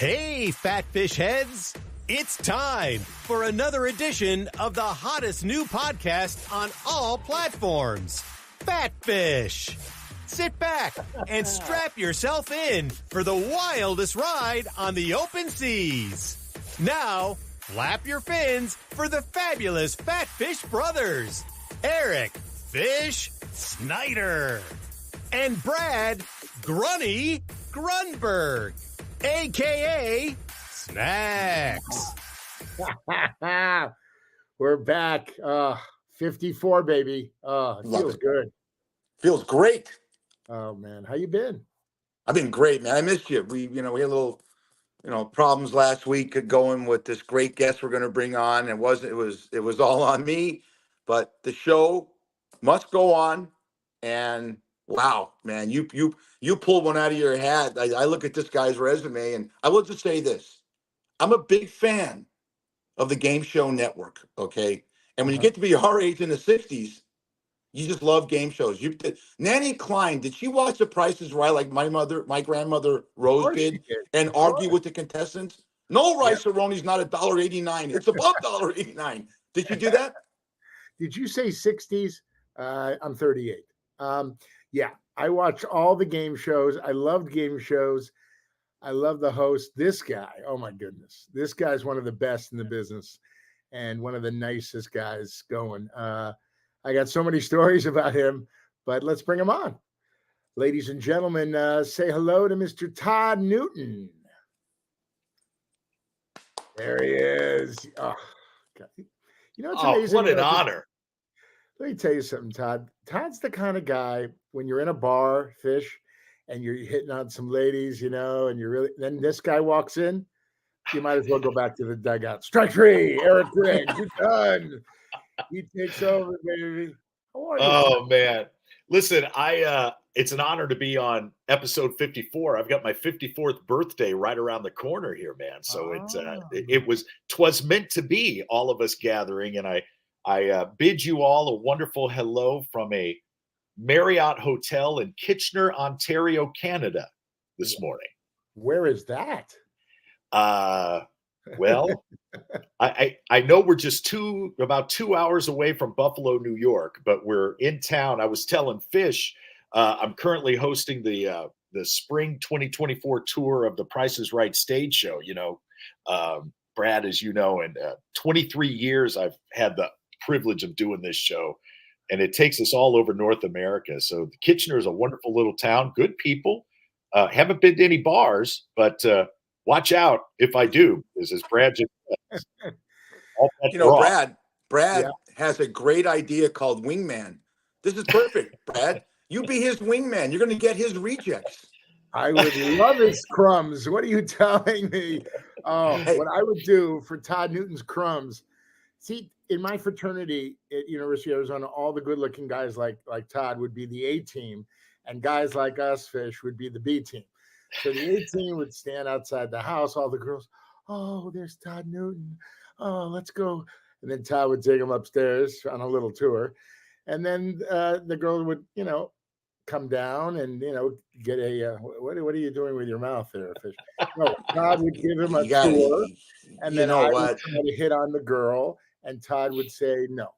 Hey, Fatfish heads! It's time for another edition of the hottest new podcast on all platforms, Fatfish. Sit back and strap yourself in for the wildest ride on the open seas. Now, flap your fins for the fabulous Fatfish brothers, Eric Fish Snyder and Brad Grunny Grunberg, a.k.a. Snacks. We're back. 54, baby. It feels good. Feels great. Oh, man. How you been? I've been great, man. I missed you. We had a little, problems last week going with this great guest we're going to bring on. It was all on me, but the show must go on. And wow, man, you pulled one out of your hat. I look at this guy's resume, and I will just say this. I'm a big fan of the Game Show Network, okay? And when you get to be our age in the 60s, you just love game shows. Nanny Klein, did she watch The Price is Right like my grandmother Rose did and argue with the contestants? No, rice-a-roni's not $1.89. It's above $1.89. Did you do that? Did you say 60s? I'm 38. Yeah, I watch all the game shows. I loved game shows. I love the host. This guy, oh my goodness. This guy's one of the best in the business and one of the nicest guys going. I got so many stories about him, but let's bring him on. Ladies and gentlemen, say hello to Mr. Todd Newton. There he is. Oh, God. It's amazing. What an honor. Let me tell you something, Todd. Todd's the kind of guy when you're in a bar, Fish, and you're hitting on some ladies, then this guy walks in, you might as well go back to the dugout. Strike three, Eric Griggs, you're done. He takes over, baby. How are you? Oh, man. Listen, it's an honor to be on episode 54. I've got my 54th birthday right around the corner here, man. So twas meant to be, all of us gathering. And I bid you all a wonderful hello from a Marriott Hotel in Kitchener, Ontario, Canada this morning. Where is that? Well, I know we're just about 2 hours away from Buffalo, New York, but we're in town. I was telling Fish, I'm currently hosting the spring 2024 tour of the Price is Right stage show. Brad, as you know, in 23 years, I've had the privilege of doing this show, and it takes us all over North America. So Kitchener is a wonderful little town, good people. Haven't been to any bars, but watch out if I do, as Brad just said. Brad has a great idea called Wingman. This is perfect, Brad. You be his wingman. You're going to get his rejects. I would love his crumbs. What are you telling me? What I would do for Todd Newton's crumbs. See, in my fraternity at University of Arizona, all the good-looking guys like Todd would be the A team, and guys like us, Fish, would be the B team. So the A team would stand outside the house. All the girls, oh, there's Todd Newton. Oh, let's go. And then Todd would take them upstairs on a little tour. And then the girl would, come down and, get a, what are you doing with your mouth there, Fish? No, Todd would give him a tour. And then I would try to hit on the girl. And Todd would say no.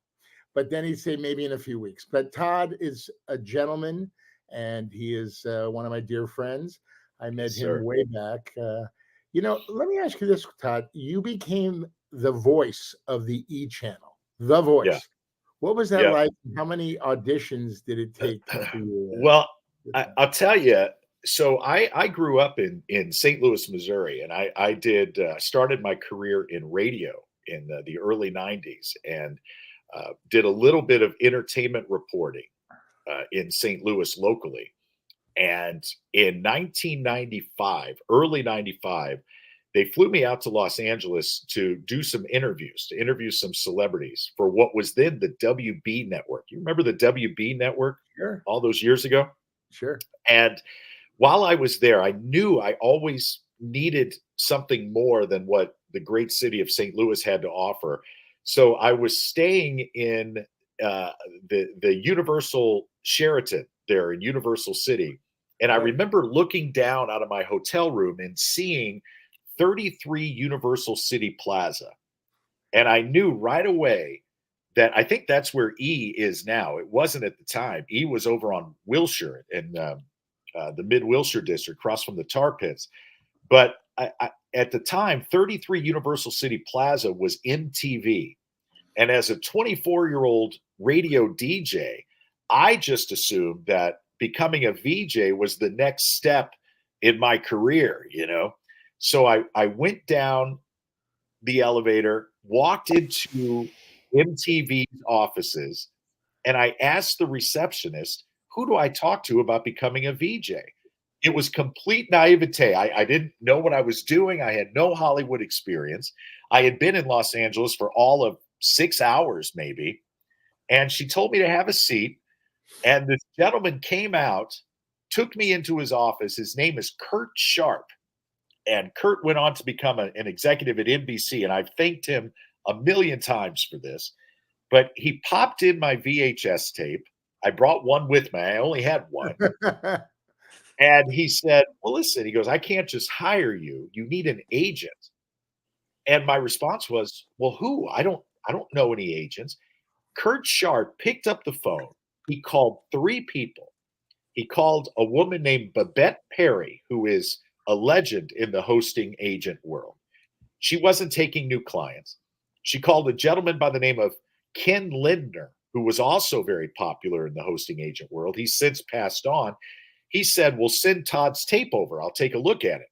But then he'd say maybe in a few weeks. But Todd is a gentleman, and he is one of my dear friends. I met him way back. Let me ask you this, Todd. You became the voice of the E channel, The Voice. Yeah. What was that like? How many auditions did it take? Well, I'll tell you. So I grew up in St. Louis, Missouri, and I started my career in radio in the early 90s and did a little bit of entertainment reporting in St. Louis locally. And in 1995, early 95, they flew me out to Los Angeles to do some interviews, to interview some celebrities for what was then the WB network. You remember the WB network? Sure. All those years ago? Sure. And while I was there, I knew I always needed something more than what the great city of St. Louis had to offer. So I was staying in the Universal Sheraton there in Universal City. And I remember looking down out of my hotel room and seeing 33 Universal City Plaza. And I knew right away that I think that's where E is now. It wasn't at the time. E was over on Wilshire in the mid-Wilshire district, across from the tar pits. But at the time, 33 Universal City Plaza was MTV. And as a 24-year-old radio DJ, I just assumed that becoming a VJ was the next step in my career, you know? So I went down the elevator, walked into MTV's offices, and I asked the receptionist, who do I talk to about becoming a VJ? It was complete naivete. I didn't know what I was doing. I had no Hollywood experience. I had been in Los Angeles for all of 6 hours, maybe. And she told me to have a seat. And this gentleman came out, took me into his office. His name is Kurt Sharp. And Kurt went on to become an executive at NBC. And I've thanked him a million times for this. But he popped in my VHS tape. I brought one with me. I only had one. And he said, well, listen, he goes, I can't just hire you. You need an agent. And my response was, well, who? I don't know any agents. Kurt Sharp picked up the phone. He called 3 people. He called a woman named Babette Perry, who is a legend in the hosting agent world. She wasn't taking new clients. She called a gentleman by the name of Ken Lindner, who was also very popular in the hosting agent world. He's since passed on. He said, well, send Todd's tape over. I'll take a look at it.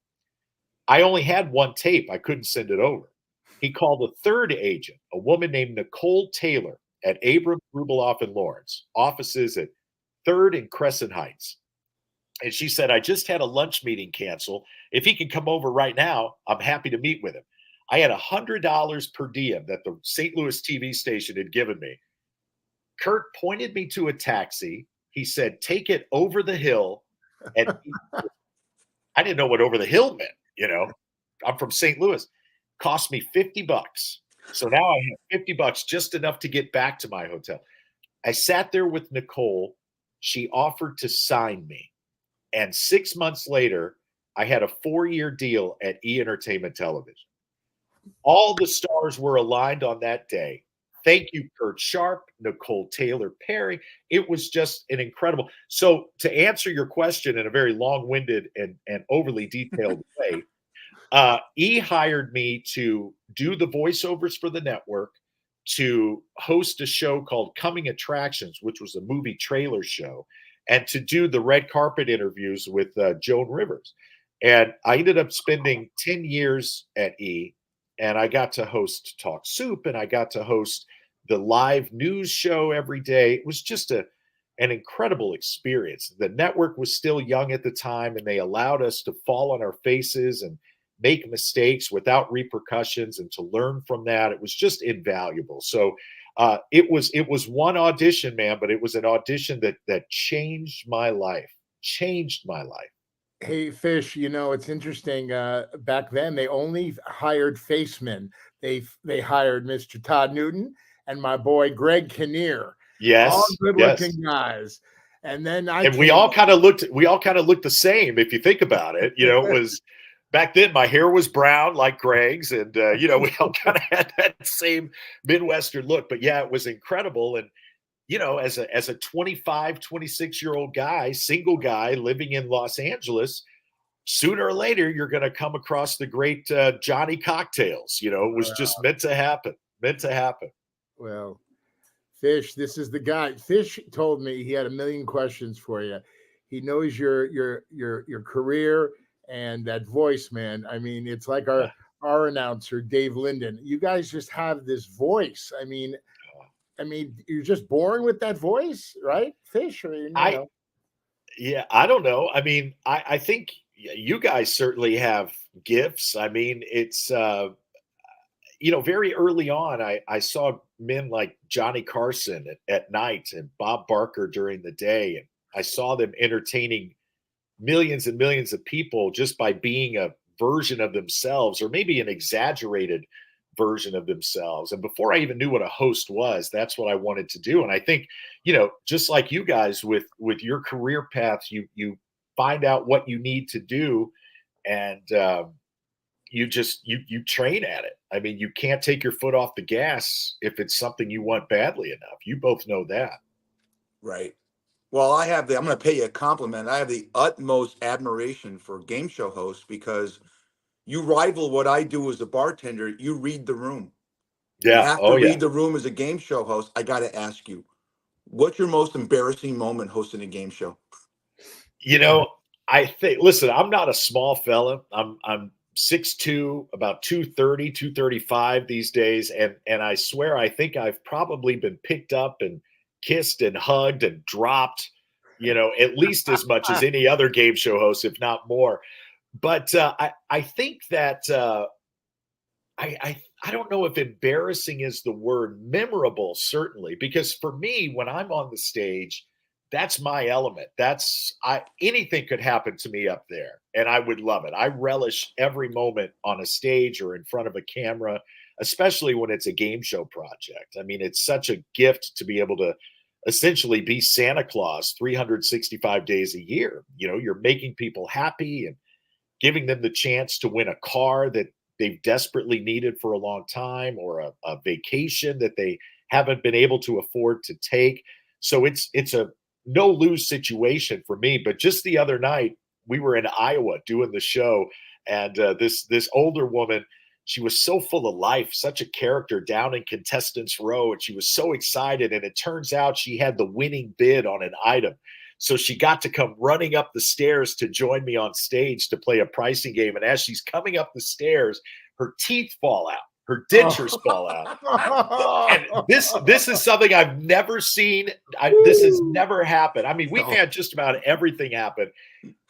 I only had one tape. I couldn't send it over. He called a 3rd agent, a woman named Nicole Taylor at Abrams, Rubloff, and Lawrence, offices at 3rd and Crescent Heights. And she said, I just had a lunch meeting cancel. If he can come over right now, I'm happy to meet with him. I had $100 per diem that the St. Louis TV station had given me. Kurt pointed me to a taxi. He said, take it over the hill. And I didn't know what over the hill meant. You know, I'm from St. Louis. Cost me $50. So now I have $50, just enough to get back to my hotel. I sat there with Nicole. She offered to sign me. And 6 months later, I had a 4-year deal at E! Entertainment Television. All the stars were aligned on that day. Thank you, Kurt Sharp, Nicole Taylor Perry. It was just an incredible. So to answer your question in a very long-winded and overly detailed way, E! hired me to do the voiceovers for the network, to host a show called Coming Attractions, which was a movie trailer show, and to do the red carpet interviews with Joan Rivers. And I ended up spending 10 years at E! And I got to host Talk Soup, and I got to host the live news show every day. It was just an incredible experience. The network was still young at the time, and they allowed us to fall on our faces and make mistakes without repercussions, and to learn from that. It was just invaluable. So it was one audition, man, but it was an audition that changed my life. Hey, Fish, you know, it's interesting. Back then, they only hired facemen. They hired Mr. Todd Newton and my boy Greg Kinnear. Yes, all good-looking guys. And then we all kind of looked the same if you think about it. You know, it was back then my hair was brown like Greg's, and you know, we all kind of had that same Midwestern look. But yeah, it was incredible. And you know, as a 25, 26-year-old guy, single guy living in Los Angeles, sooner or later, you're going to come across the great Johnny Cocktails. You know, it was just meant to happen. Well, Fish, this is the guy. Fish told me he had a million questions for you. He knows your career and that voice, man. I mean, it's like our announcer, Dave Linden. You guys just have this voice. I mean, you're just born with that voice, right, Fish? Or, you know? I don't know. I mean, I think you guys certainly have gifts. I mean, it's, you know, very early on, I saw men like Johnny Carson at night and Bob Barker during the day. And I saw them entertaining millions and millions of people just by being a version of themselves, or maybe an exaggerated version of themselves. And before I even knew what a host was, that's what I wanted to do. And I think, you know, just like you guys with your career paths, you find out what you need to do. And, you train at it. I mean, you can't take your foot off the gas if it's something you want badly enough. You both know that. Right. Well, I'm going to pay you a compliment. I have the utmost admiration for game show hosts because you rival what I do as a bartender. You read the room. You Yeah. have to read the room as a game show host. I got to ask you, what's your most embarrassing moment hosting a game show? You know, I think, listen, I'm not a small fella. I'm 6'2", about 230, 235 these days. And I swear, I think I've probably been picked up and kissed and hugged and dropped, at least as much as any other game show host, if not more. But I think that I don't know if embarrassing is the word. Memorable, certainly, because for me, when I'm on the stage, that's my element. Anything could happen to me up there, and I would love it. I relish every moment on a stage or in front of a camera, especially when it's a game show project. I mean, it's such a gift to be able to essentially be Santa Claus 365 days a year. You're making people happy and giving them the chance to win a car that they've desperately needed for a long time, or a vacation that they haven't been able to afford to take. So it's a no-lose situation for me. But just the other night, we were in Iowa doing the show, and this older woman, she was so full of life, such a character down in contestants row, and she was so excited. And it turns out she had the winning bid on an item. So she got to come running up the stairs to join me on stage to play a pricing game. And as she's coming up the stairs, her teeth fall out. Her dentures fall out. And this is something I've never seen. This has never happened. I mean, we've had just about everything happen.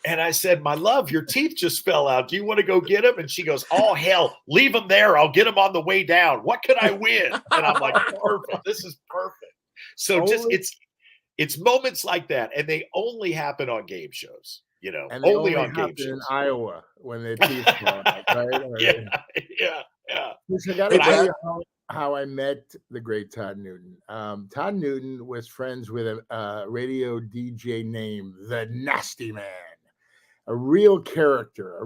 And I said, my love, your teeth just fell out. Do you want to go get them? And she goes, oh, hell, leave them there. I'll get them on the way down. What could I win? And I'm like, perfect. This is perfect. So it's moments like that. And they only happen on game shows, and they only on game shows. In Iowa when their teeth fall out, right? Yeah. I got to tell you how I met the great Todd Newton. Todd Newton was friends with a radio DJ named the Nasty Man, a real character.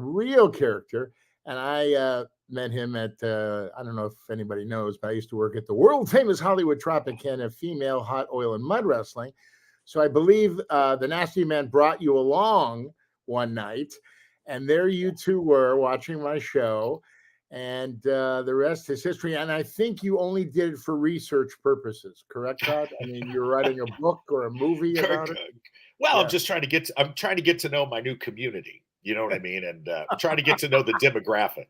And I met him at, I don't know if anybody knows, but I used to work at the world famous Hollywood Tropicana female hot oil and mud wrestling. So I believe the Nasty Man brought you along one night, and there you two were watching my show. And the rest is history. And I think you only did it for research purposes, correct, Todd? I mean, you're writing a book or a movie about it. Well, yeah. I'm just trying to get to know my new community. You know what I mean? And I'm trying to get to know the demographic.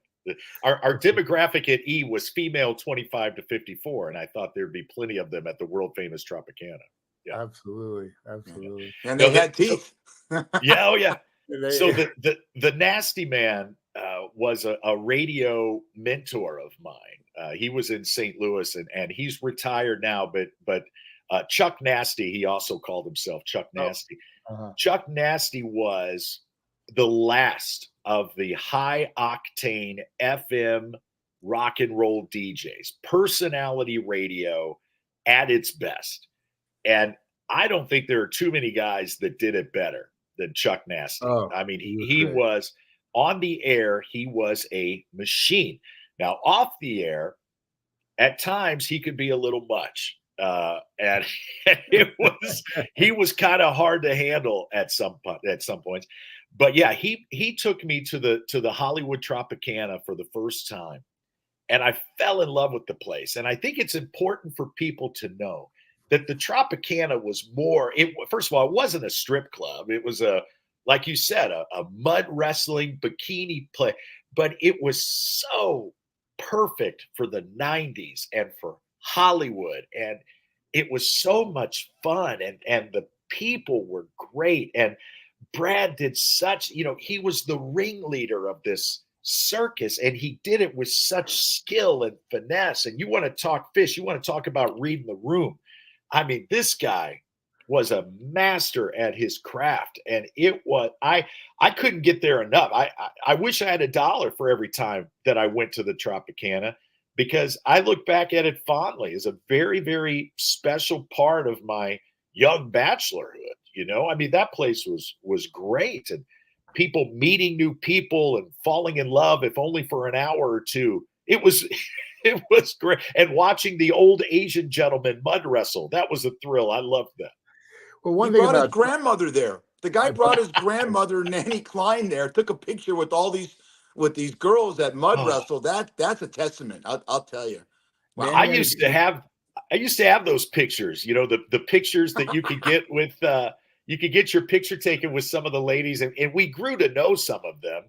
Our demographic at E was female 25 to 54, and I thought there'd be plenty of them at the world famous Tropicana. Yeah, absolutely. And they had teeth. Yeah, oh yeah. So the Nasty Man was a radio mentor of mine. He was in St. Louis, and he's retired now. But Chuck Nasty, he also called himself Chuck Nasty. Chuck Nasty was the last of the high octane FM rock and roll DJs, personality radio at its best. And I don't think there are too many guys that did it better than Chuck Nasty. I mean, he was on the air. He was a machine. Now off the air, at times he could be a little much. And he was kind of hard to handle at some points. But yeah, he took me to the Hollywood Tropicana for the first time, and I fell in love with the place. And I think it's important for people to know that the Tropicana was more. First of all, it wasn't a strip club. It was like you said, a mud wrestling bikini play. But it was so perfect for the 90s and for Hollywood, and it was so much fun, and the people were great. And Brad did such, he was the ringleader of this circus, and he did it with such skill and finesse. And you want to talk fish, you want to talk about reading the room. I mean, this guy was a master at his craft, and it was, I couldn't get there enough. I wish I had $1 for every time that I went to the Tropicana, because I look back at it fondly as a very, very special part of my young bachelorhood. I mean, that place was great. And people meeting new people and falling in love, if only for an hour or two. It was it was great. And watching the old Asian gentleman mud wrestle, that was a thrill. I loved that. Well, He one thing brought his about grandmother there. The guy brought his grandmother, Nanny Klein, there. Took a picture with these girls that mud Oh, wrestle. That's a testament. I'll tell you. Wow. I Nanny had a used to have those pictures, the pictures that you could get with you could get your picture taken with some of the ladies, and we grew to know some of them.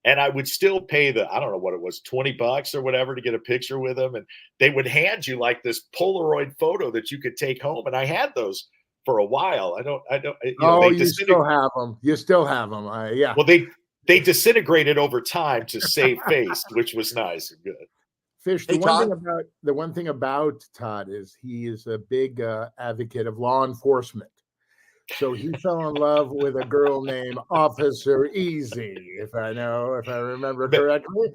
And I would still pay I don't know what it was, $20 or whatever to get a picture with them. And they would hand you like this Polaroid photo that you could take home. And I had those for a while. Oh, they you still have them. You still have them. Yeah. Well, they disintegrated over time to save face, which was nice and good. Fish. Hey, The one thing about Todd is he is a big advocate of law enforcement. So he fell in love with a girl named Officer Easy, if I remember correctly.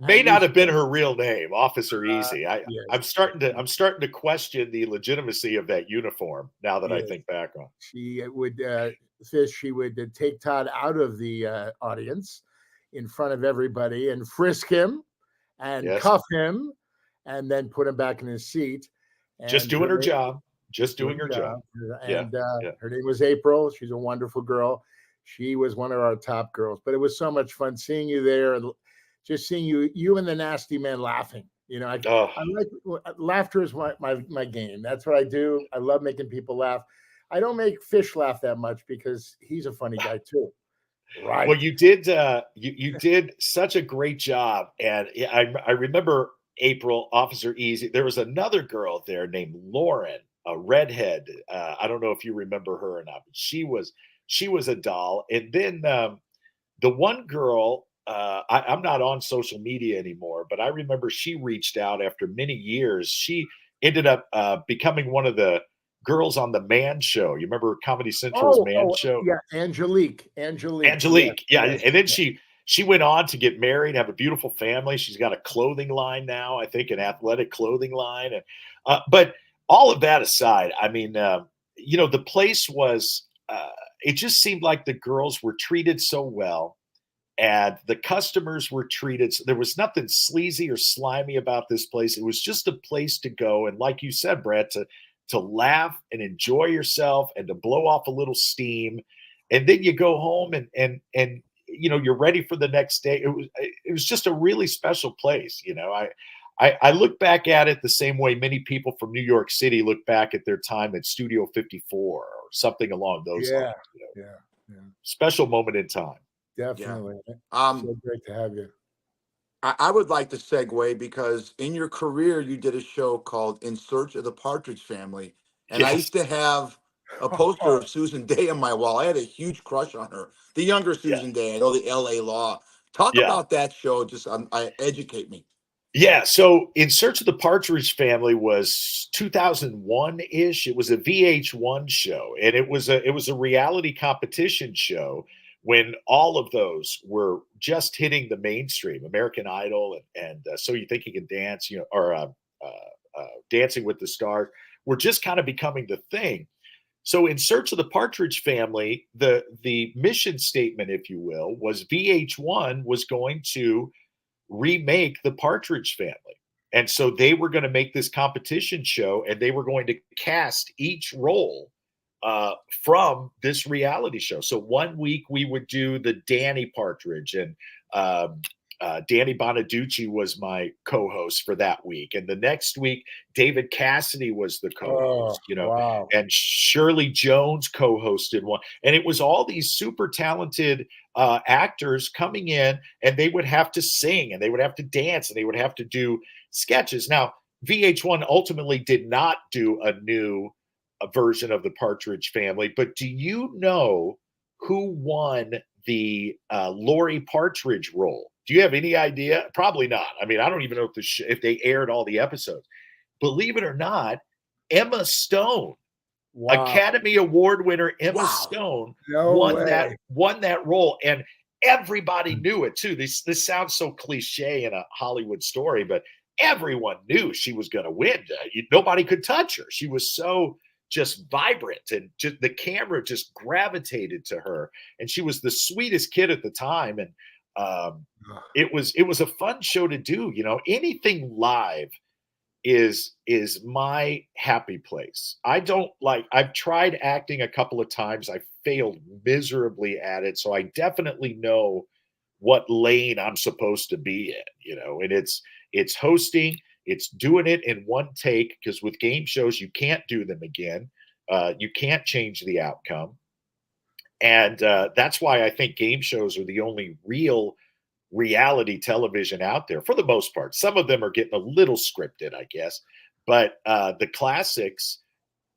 May not have been her real name, Officer Easy. Yes. I'm starting to question the legitimacy of that uniform now that I think back on. She would She would take Todd out of the audience in front of everybody and frisk him and cuff him, and then put him back in his seat. And just doing her job. Just doing her job. And her name was April. She's a wonderful girl. She was one of our top girls. But it was so much fun seeing you there and just seeing you and the Nasty Man laughing. I like laughter is my game. That's what I do. I love making people laugh. I don't make Fish laugh that much because he's a funny guy too. Right. Well, you did you did such a great job, and I remember April, Officer Easy. There was another girl there named Lauren, a redhead. I don't know if you remember her or not, but she was a doll. And then the one girl, I'm not on social media anymore, but I remember she reached out after many years. She ended up becoming one of the girls on the Man Show. You remember Comedy Central's Man Show? Yeah, Angelique. Yeah. And then she went on to get married, have a beautiful family. She's got a clothing line now, I think, an athletic clothing line. And but all of that aside, I mean, the place was, it just seemed like the girls were treated so well, and the customers were treated. There was nothing sleazy or slimy about this place. It was just a place to go. And like you said, Brad, to laugh and enjoy yourself and to blow off a little steam. And then you go home and you're ready for the next day. It was just a really special place. I look back at it the same way many people from New York City look back at their time at Studio 54 or something along those lines. Yeah. Special moment in time. Definitely. So great to have you. I would like to segue because in your career, you did a show called In Search of the Partridge Family. And I used to have a poster of Susan Day on my wall. I had a huge crush on her. The younger Susan Day, I know the LA Law. Talk about that show. Just educate me. Yeah. So In Search of the Partridge Family was 2001-ish. It was a VH1 show, and it was a reality competition show when all of those were just hitting the mainstream, American Idol and So You Think You Can Dance, or Dancing with the Stars, were just kind of becoming the thing. So In Search of the Partridge Family, the mission statement, if you will, was VH1 was going to remake the Partridge Family. And so they were going to make this competition show, and they were going to cast each role from this reality show. So one week we would do the Danny Partridge, and Danny Bonaducci was my co-host for that week. And the next week, David Cassidy was the co-host, wow. And Shirley Jones co-hosted one. And it was all these super talented actors coming in, and they would have to sing, and they would have to dance, and they would have to do sketches. Now, VH1 ultimately did not do a new version of the Partridge Family, but do you know who won the Lori Partridge role? Do you have any idea? Probably not. I mean, I don't even know if they aired all the episodes. Believe it or not, Emma Stone, Academy Award winner Emma Stone, won that role, and everybody knew it too. This sounds so cliche in a Hollywood story, but everyone knew she was going to win. Nobody could touch her. She was so just vibrant, and just the camera just gravitated to her, and she was the sweetest kid at the time. And it was a fun show to do. Anything live is my happy place. I've tried acting a couple of times. I failed miserably at it. So I definitely know what lane I'm supposed to be in, and it's hosting, it's doing it in one take, because with game shows, you can't do them again. You can't change the outcome. And that's why I think game shows are the only real reality television out there for the most part. Some of them are getting a little scripted, I guess, but the classics,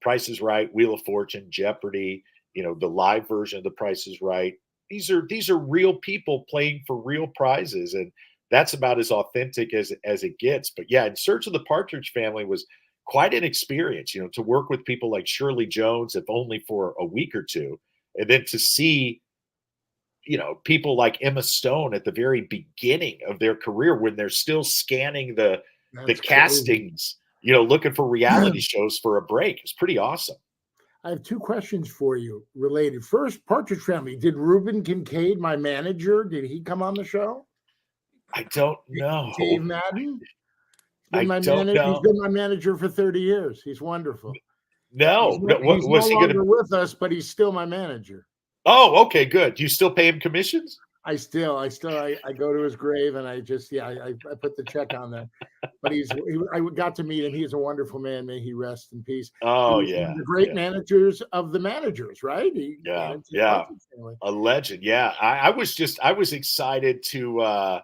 Price is Right, Wheel of Fortune, Jeopardy, the live version of The Price is Right, these are real people playing for real prizes, and that's about as authentic as it gets. But yeah, In Search of the Partridge Family was quite an experience, to work with people like Shirley Jones, if only for a week or two, and then to see people like Emma Stone at the very beginning of their career, when they're still scanning the castings, looking for reality shows for a break. It's pretty awesome. I have two questions for you related. First, Partridge Family. Did Reuben Kincaid, my manager, did he come on the show? I don't know. Dave Madden? I don't know. He's been my manager for 30 years. He's wonderful. No. He's no longer with us, but he's still my manager. Oh, okay, good. Do you still pay him commissions? I go to his grave and I put the check on there. But I got to meet him. He's a wonderful man. May he rest in peace. Oh, He's yeah. The great managers of the managers, right? Yeah. A legend. Yeah. I was excited to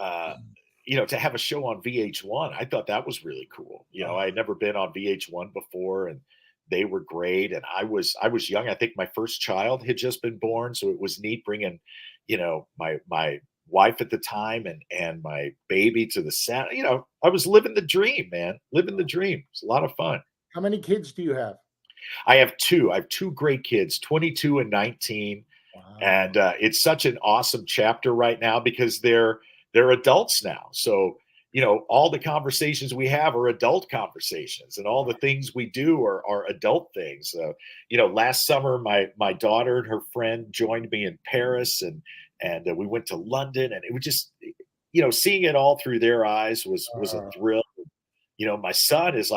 to have a show on VH1. I thought that was really cool. I had never been on VH1 before, and they were great. And I was young. I think my first child had just been born. So it was neat bringing, my wife at the time and my baby to the set. I was living the dream, man. Living the dream. It's a lot of fun. How many kids do you have? I have two. I have two great kids, 22 and 19. Wow. And it's such an awesome chapter right now because they're adults now. So all the conversations we have are adult conversations, and all the things we do are adult things. Last summer, my daughter and her friend joined me in Paris, and we went to London, and it was just, seeing it all through their eyes was a thrill. My son is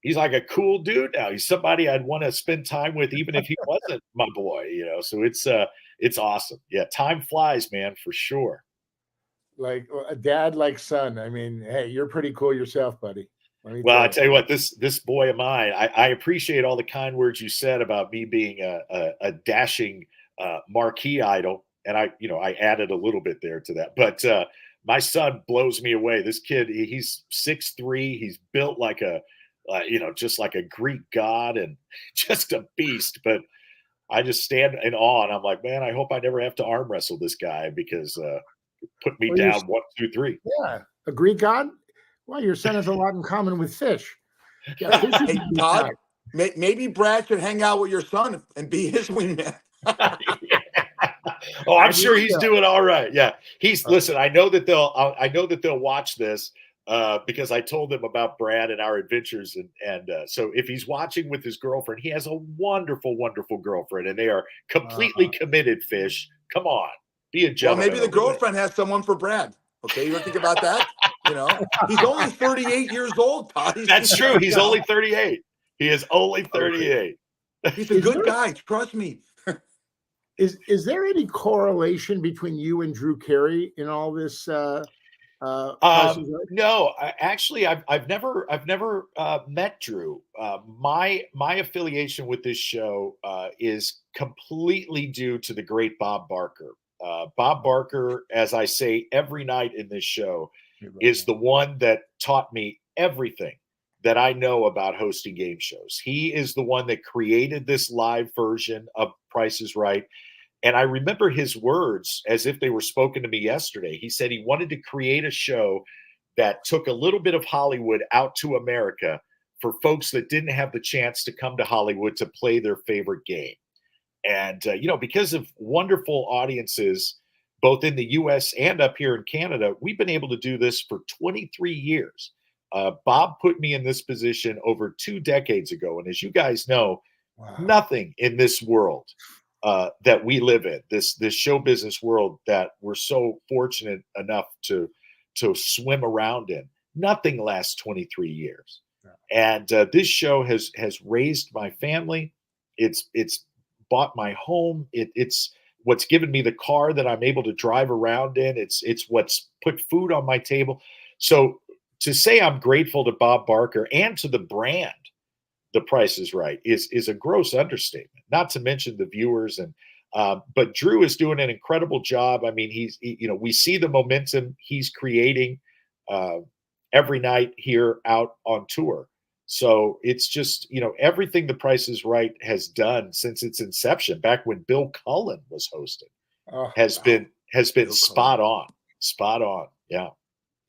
he's like a cool dude now. He's somebody I'd want to spend time with, even if he wasn't my boy, so it's awesome. Yeah. Time flies, man, for sure. Like a dad, like son. I mean, hey, you're pretty cool yourself, buddy. Well, I tell you what, this boy of mine, I appreciate all the kind words you said about me being a dashing marquee idol, and I added a little bit there to that. But my son blows me away. This kid, he's 6'3". He's built like just like a Greek god, and just a beast. But I just stand in awe, and I'm like, man, I hope I never have to arm wrestle this guy, because put me down 1, 2, 3. Yeah, a Greek god. Well, your son has a lot in common with fish. Yeah, hey, Todd, maybe Brad should hang out with your son and be his wingman. Oh, I'm sure he's doing all right. Yeah, listen. I know that they'll watch this because I told them about Brad and our adventures, and so if he's watching with his girlfriend, he has a wonderful, wonderful girlfriend, and they are completely committed. Fish, come on. Be a gentleman. Well, maybe the girlfriend has someone for Brad. Okay, you ever think about that? He's only 38 years old, Todd. That's true. He's only 38. He is only 38. He's a good guy. Trust me. Is there any correlation between you and Drew Carey in all this? No, actually, I've never met Drew. My affiliation with this show is completely due to the great Bob Barker. Bob Barker, as I say every night in this show, is the one that taught me everything that I know about hosting game shows. He is the one that created this live version of Price is Right. And I remember his words as if they were spoken to me yesterday. He said he wanted to create a show that took a little bit of Hollywood out to America for folks that didn't have the chance to come to Hollywood to play their favorite game. And, because of wonderful audiences, both in the US and up here in Canada, we've been able to do this for 23 years. Bob put me in this position over 2 decades ago. And as you guys know, Wow. nothing in this world that we live in, this show business world that we're so fortunate enough to swim around in, nothing lasts 23 years. And this show has raised my family. It's bought my home. It's what's given me the car that I'm able to drive around in. It's what's put food on my table. So to say I'm grateful to Bob Barker and to the brand, The Price is Right, is a gross understatement. Not to mention the viewers and but Drew is doing an incredible job. I mean, we see the momentum he's creating every night here out on tour. So it's just, everything The Price is Right has done since its inception, back when Bill Cullen was hosting, has been Bill spot Cullen. on. Yeah.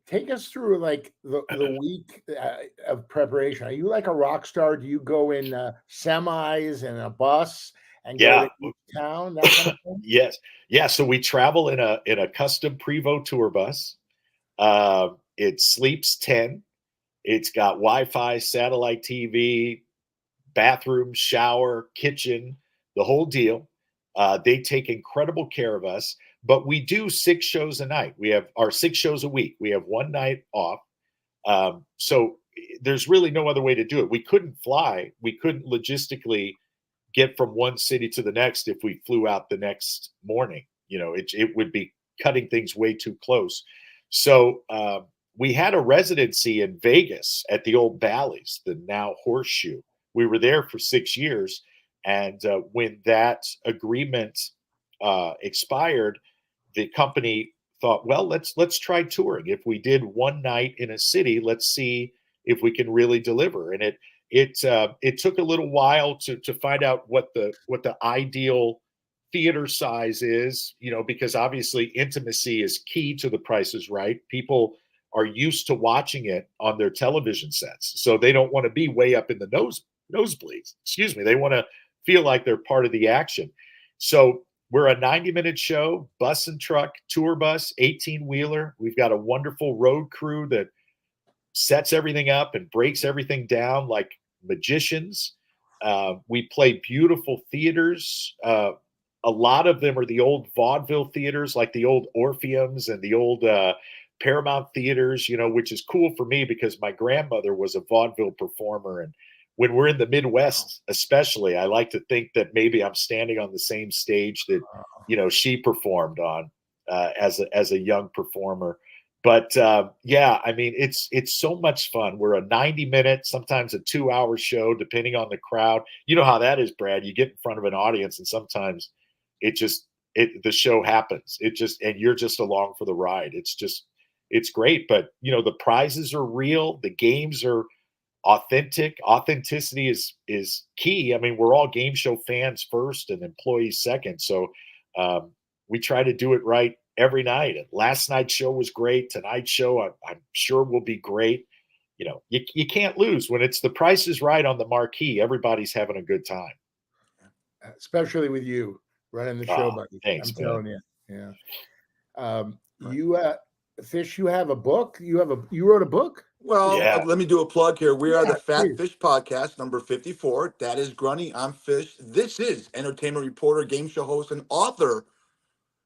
Take us through like the week of preparation. Are you like a rock star? Do you go in semis and a bus and go to each town? That kind of thing? Yes. Yeah. So we travel in a custom Prevost tour bus. It sleeps 10. It's got Wi-Fi, satellite TV, bathroom, shower, kitchen, the whole deal. They take incredible care of us, but we do 6 shows a night. We have our 6 shows a week. We have one night off. So there's really no other way to do it. We couldn't fly. We couldn't logistically get from one city to the next if we flew out the next morning. It would be cutting things way too close. So we had a residency in Vegas at the old Bally's, the now Horseshoe. We were there for 6 years. And when that agreement expired, the company thought, well, let's try touring. If we did one night in a city, let's see if we can really deliver. And it took a little while to find out what the ideal theater size is, because obviously intimacy is key to The Price is Right. People are used to watching it on their television sets, so they don't want to be way up in the nosebleeds. Excuse me. They want to feel like they're part of the action. So we're a 90-minute show, bus and truck, tour bus, 18-wheeler. We've got a wonderful road crew that sets everything up and breaks everything down like magicians. We play beautiful theaters. A lot of them are the old vaudeville theaters, like the old Orpheums and the old Paramount theaters, which is cool for me because my grandmother was a vaudeville performer. And when we're in the Midwest, especially, I like to think that maybe I'm standing on the same stage that, she performed on as a young performer. But yeah, I mean, it's so much fun. We're a 90-minute, sometimes a 2-hour show, depending on the crowd. You know how that is, Brad. You get in front of an audience and sometimes the show happens. And you're just along for the ride. It's great. But, the prizes are real. The games are authentic. Authenticity is key. I mean, we're all game show fans first and employees second. So we try to do it right every night. And last night's show was great. Tonight's show, I'm sure will be great. You can't lose when it's The Price is Right on the marquee. Everybody's having a good time. Especially with you running the show, buddy. Thanks, I'm man. telling you. Yeah. You Fish, you have a book. You wrote a book. Well, let me do a plug here. We are the Fat please. Fish Podcast, number 54. That is Grunny. I'm Fish. This is entertainment reporter, game show host, and author,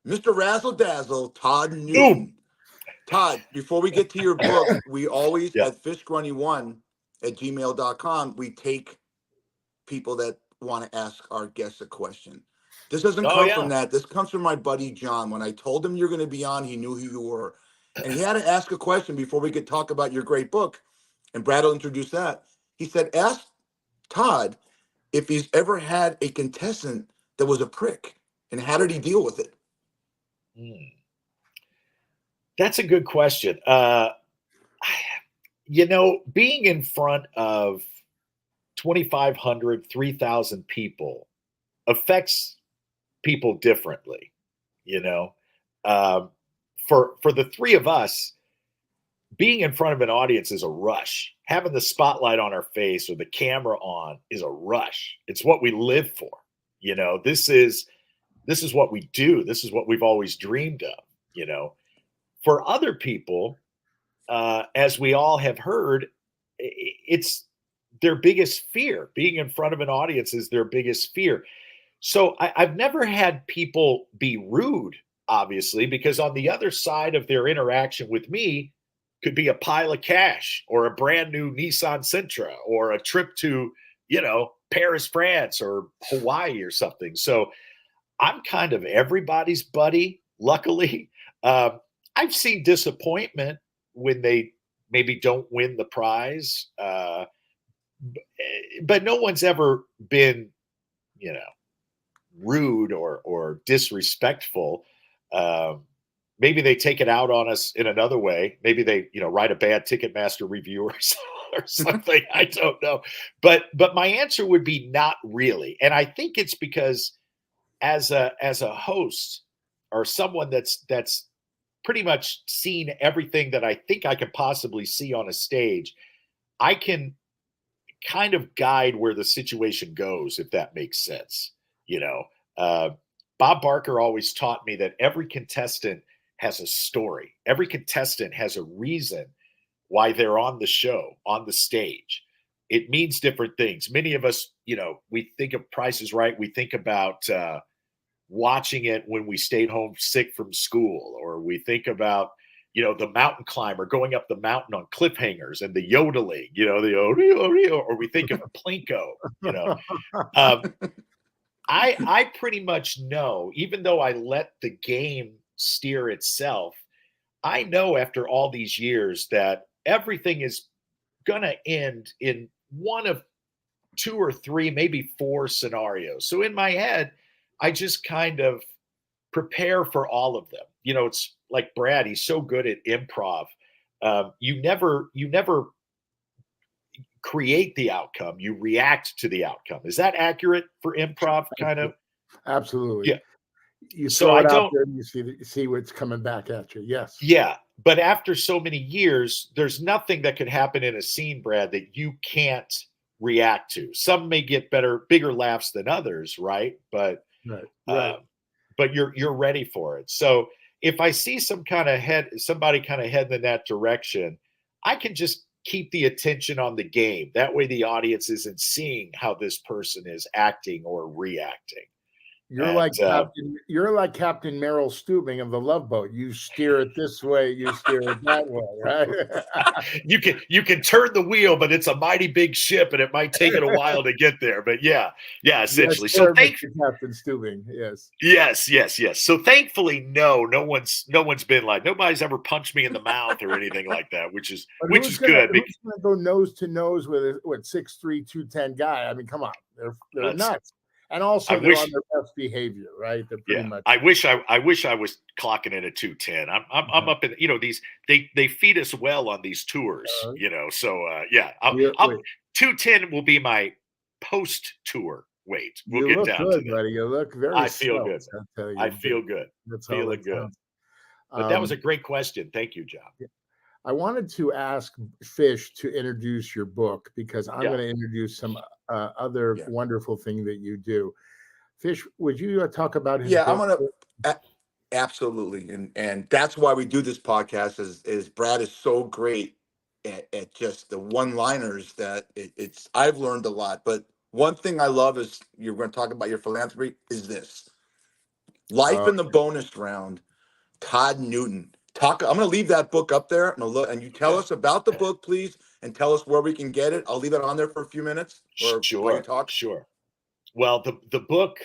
Mr. Razzle Dazzle, Todd Newton. Todd, before we get to your book, we always at fishgrunny1@gmail.com, we take people that want to ask our guests a question. This doesn't come from that. This comes from my buddy John. When I told him you're going to be on, he knew who you were. And he had to ask a question before we could talk about your great book. And Brad will introduce that. He said, ask Todd if he's ever had a contestant that was a prick, and how did he deal with it? That's a good question. Being in front of 2,500, 3,000 people affects people differently. For the three of us, being in front of an audience is a rush. Having the spotlight on our face or the camera on is a rush. It's what we live for. This is what we do. This is what we've always dreamed of. For other people, as we all have heard, it's their biggest fear. Being in front of an audience is their biggest fear. So I've never had people be rude, obviously, because on the other side of their interaction with me could be a pile of cash or a brand new Nissan Sentra or a trip to, Paris, France or Hawaii or something. So I'm kind of everybody's buddy, luckily. I've seen disappointment when they maybe don't win the prize. But no one's ever been, rude or disrespectful. Maybe they take it out on us in another way. Maybe they, write a bad Ticketmaster review or something. I don't know. But my answer would be not really. And I think it's because as a host or someone that's pretty much seen everything that I think I could possibly see on a stage, I can kind of guide where the situation goes, if that makes sense. Bob Barker always taught me that every contestant has a story. Every contestant has a reason why they're on the show, on the stage. It means different things. Many of us, we think of Price is Right. We think about watching it when we stayed home sick from school, or we think about, the mountain climber going up the mountain on cliffhangers and the yodeling, or we think of Plinko, I pretty much know, even though I let the game steer itself, I know after all these years that everything is going to end in one of two or three, maybe four scenarios. So in my head, I just kind of prepare for all of them. It's like Brad, he's so good at improv. You never create the outcome, you react to the outcome. Is that accurate for improv, kind of? Absolutely. Yeah. You throw it out there and you see what's coming back at you. Yes. Yeah. But after so many years, there's nothing that could happen in a scene, Brad, that you can't react to. Some may get bigger laughs than others, right? But right. But you're ready for it. So if I see somebody kind of heading in that direction, I can just keep the attention on the game. That way the audience isn't seeing how this person is acting or reacting. You're like Captain Merrill Stubing of the Love Boat. You steer it this way, you steer it that way, right? you can turn the wheel, but it's a mighty big ship, and it might take it a while to get there. But yeah, essentially. Yes, so Captain Stubing, yes. So thankfully, no one's been like, nobody's ever punched me in the mouth or anything like that, which is good. Who's gonna go nose to nose with a 6'3", 210 guy? I mean, come on, they're nuts. And also, they're on their best behavior, right? They're pretty much. I wish I was clocking in at 210. I'm up in these. They feed us well on these tours, So 210 will be my post tour weight. We'll get down to that. Buddy. You look very. I feel good. I feel good. That's feeling good. But that was a great question. Thank you, John. Yeah. I wanted to ask Fish to introduce your book, because I'm going to introduce some other wonderful thing that you do. Fish, would you talk about his book? I'm going to absolutely, and that's why we do this podcast. Is Brad is so great at just the one-liners that it's. I've learned a lot, but one thing I love is you're going to talk about your philanthropy. Is this Life in the Bonus Round? Todd Newton. I'm going to leave that book up there, and you tell us about the book, please, and tell us where we can get it. I'll leave it on there for a few minutes. Sure. Well, the book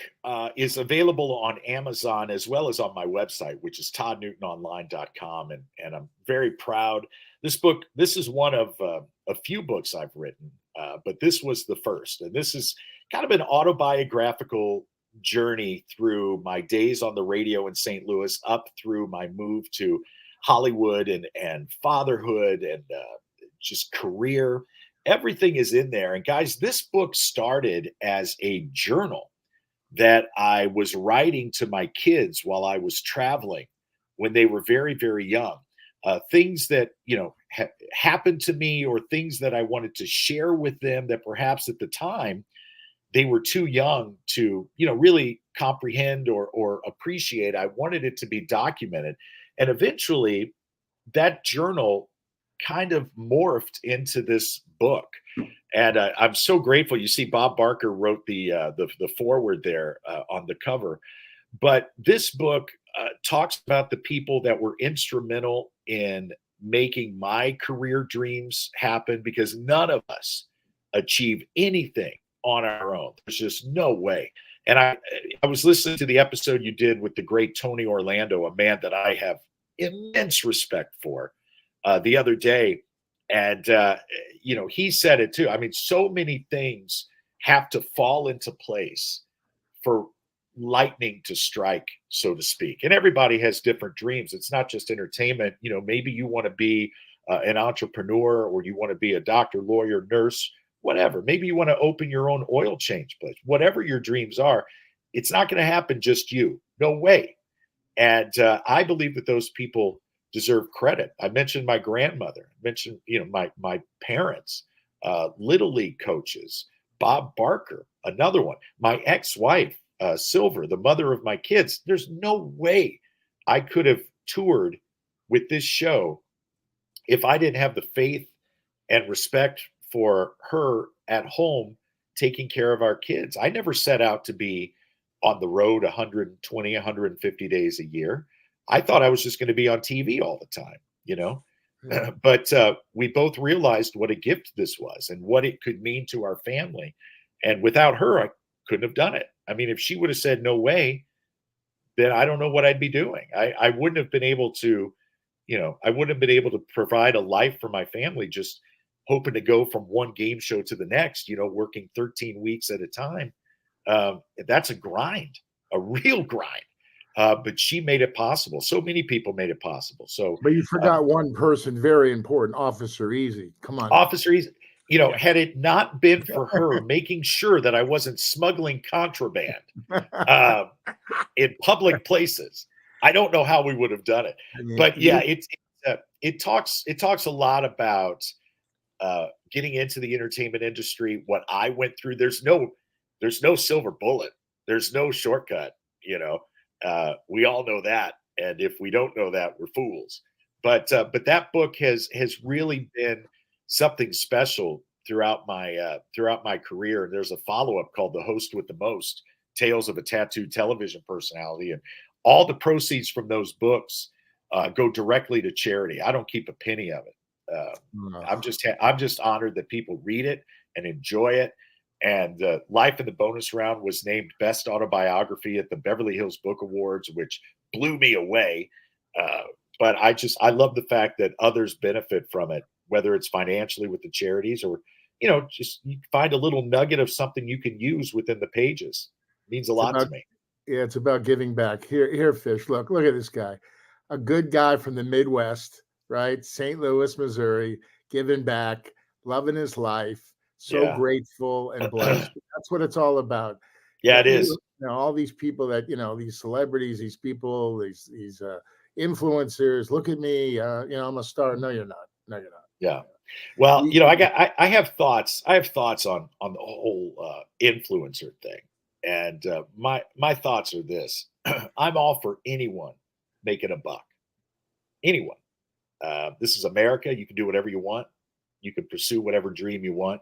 is available on Amazon as well as on my website, which is toddnewtononline.com, and I'm very proud. This is one of a few books I've written, but this was the first, and this is kind of an autobiographical journey through my days on the radio in St. Louis, up through my move to Hollywood and fatherhood and just career. Everything is in there. And guys, this book started as a journal that I was writing to my kids while I was traveling when they were very, very young. Things that, happened to me, or things that I wanted to share with them that perhaps at the time they were too young to, really comprehend or appreciate. I wanted it to be documented. And eventually that journal kind of morphed into this book. And I'm so grateful. You see, Bob Barker wrote the foreword there on the cover. But this book talks about the people that were instrumental in making my career dreams happen, because none of us achieve anything on our own. There's just no way. And I was listening to the episode you did with the great Tony Orlando, a man that I have immense respect for, the other day. And, he said it too. I mean, so many things have to fall into place for lightning to strike, so to speak. And everybody has different dreams. It's not just entertainment. Maybe you want to be an entrepreneur, or you want to be a doctor, lawyer, nurse, whatever. Maybe you want to open your own oil change place. Whatever your dreams are, it's not going to happen just you. No way. And I believe that those people deserve credit. I mentioned my grandmother, my parents, Little League coaches, Bob Barker, another one, my ex-wife, Silver, the mother of my kids. There's no way I could have toured with this show if I didn't have the faith and respect for her at home taking care of our kids. I never set out to be on the road 120, 150 days a year. I thought I was just going to be on TV all the time, Yeah. But we both realized what a gift this was and what it could mean to our family. And without her, I couldn't have done it. I mean, if she would have said no way, then I don't know what I'd be doing. I wouldn't have been able to, I wouldn't have been able to provide a life for my family, just hoping to go from one game show to the next, working 13 weeks at a time. That's a grind, a real grind. But she made it possible. So many people made it possible. So, But you forgot one person, very important, Officer Easy. Come on. Officer Easy. Had it not been for her making sure that I wasn't smuggling contraband in public places, I don't know how we would have done it. But yeah, it talks a lot about getting into the entertainment industry, what I went through. There's no silver bullet. There's no shortcut. We all know that, and if we don't know that, we're fools. But that book has really been something special throughout my career. And there's a follow-up called The Host with the Most: Tales of a Tattooed Television Personality. And all the proceeds from those books go directly to charity. I don't keep a penny of it. I'm just honored that people read it and enjoy it. And Life in the Bonus Round was named Best Autobiography at the Beverly Hills Book Awards, which blew me away. But I love the fact that others benefit from it, whether it's financially with the charities or, just you find a little nugget of something you can use within the pages. It means a lot to me. Yeah, it's about giving back. Here, Fish, look at this guy. A good guy from the Midwest, right? St. Louis, Missouri, giving back, loving his life. So grateful and blessed. That's what it's all about. Yeah, it is. All these people that, these celebrities, these people, these influencers, look at me, I'm a star. No, you're not. Yeah. Well, I have thoughts. I have thoughts on the whole influencer thing. And my thoughts are this. I'm all for anyone making a buck. Anyone. This is America. You can do whatever you want. You can pursue whatever dream you want.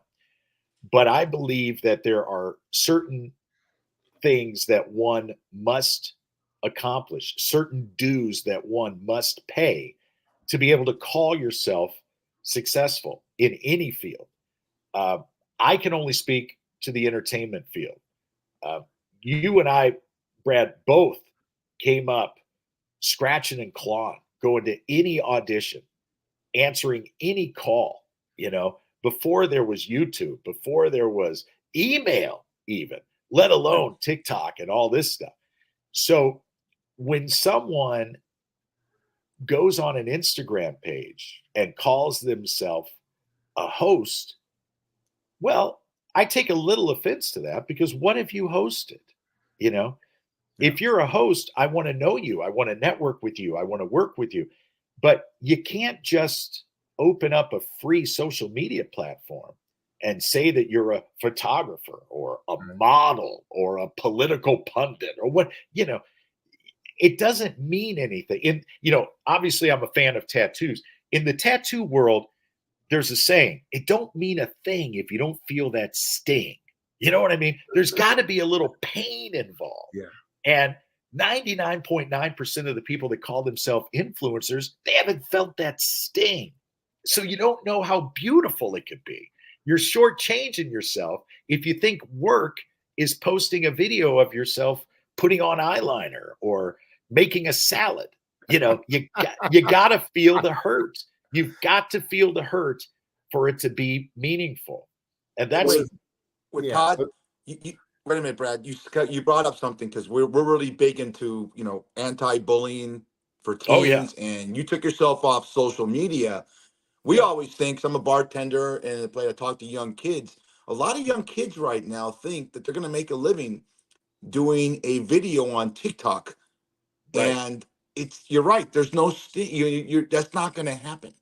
But I believe that there are certain things that one must accomplish, certain dues that one must pay to be able to call yourself successful in any field. I can only speak to the entertainment field. You and I, Brad, both came up scratching and clawing, going to any audition, answering any call, before there was YouTube, before there was email even, let alone TikTok and all this stuff. So when someone goes on an Instagram page and calls themselves a host, well, I take a little offense to that, because what if you hosted? If you're a host, I want to know you. I want to network with you. I want to work with you. But you can't just open up a free social media platform and say that you're a photographer or a model or a political pundit or what, it doesn't mean anything. And, obviously I'm a fan of tattoos. in the tattoo world, there's a saying, it don't mean a thing if you don't feel that sting. You know what I mean? There's got to be a little pain involved. Yeah. And 99.9% of the people that call themselves influencers, they haven't felt that sting. So you don't know how beautiful it could be. You're shortchanging yourself if you think work is posting a video of yourself putting on eyeliner or making a salad. You know, you got to feel the hurt. You've got to feel the hurt for it to be meaningful. And that's Todd. Wait a minute, Brad. You brought up something because we're really big into anti-bullying for teens, and you took yourself off social media. We always think, I'm a bartender and I talk to young kids. A lot of young kids right now think that they're going to make a living doing a video on TikTok, and you're right. There's no that's not going to happen.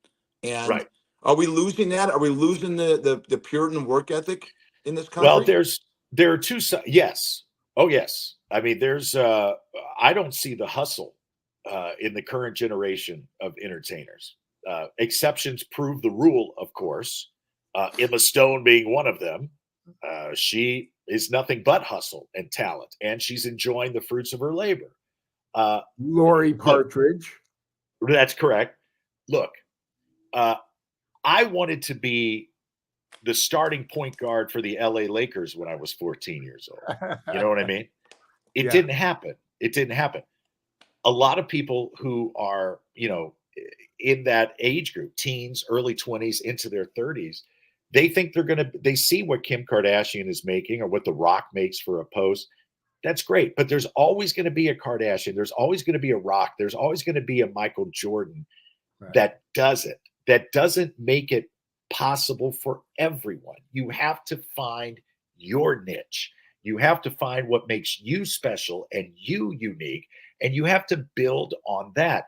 And are we losing that? Are we losing the Puritan work ethic in this country? Well, there are two sides. Yes. Oh, yes. I mean, I don't see the hustle in the current generation of entertainers. Exceptions prove the rule, of course. Emma Stone being one of them. She is nothing but hustle and talent, and she's enjoying the fruits of her labor. Lori Partridge. That's correct. Look, I wanted to be the starting point guard for the LA Lakers when I was 14 years old. You know what I mean? It didn't happen. It didn't happen. A lot of people who are, in that age group, teens, early 20s into their 30s, they think they see what Kim Kardashian is making or what The Rock makes for a post. That's great. But there's always going to be a Kardashian. There's always going to be a Rock. There's always going to be a Michael Jordan that does it. That doesn't make it possible for everyone. You have to find your niche. You have to find what makes you special and you unique, and you have to build on that.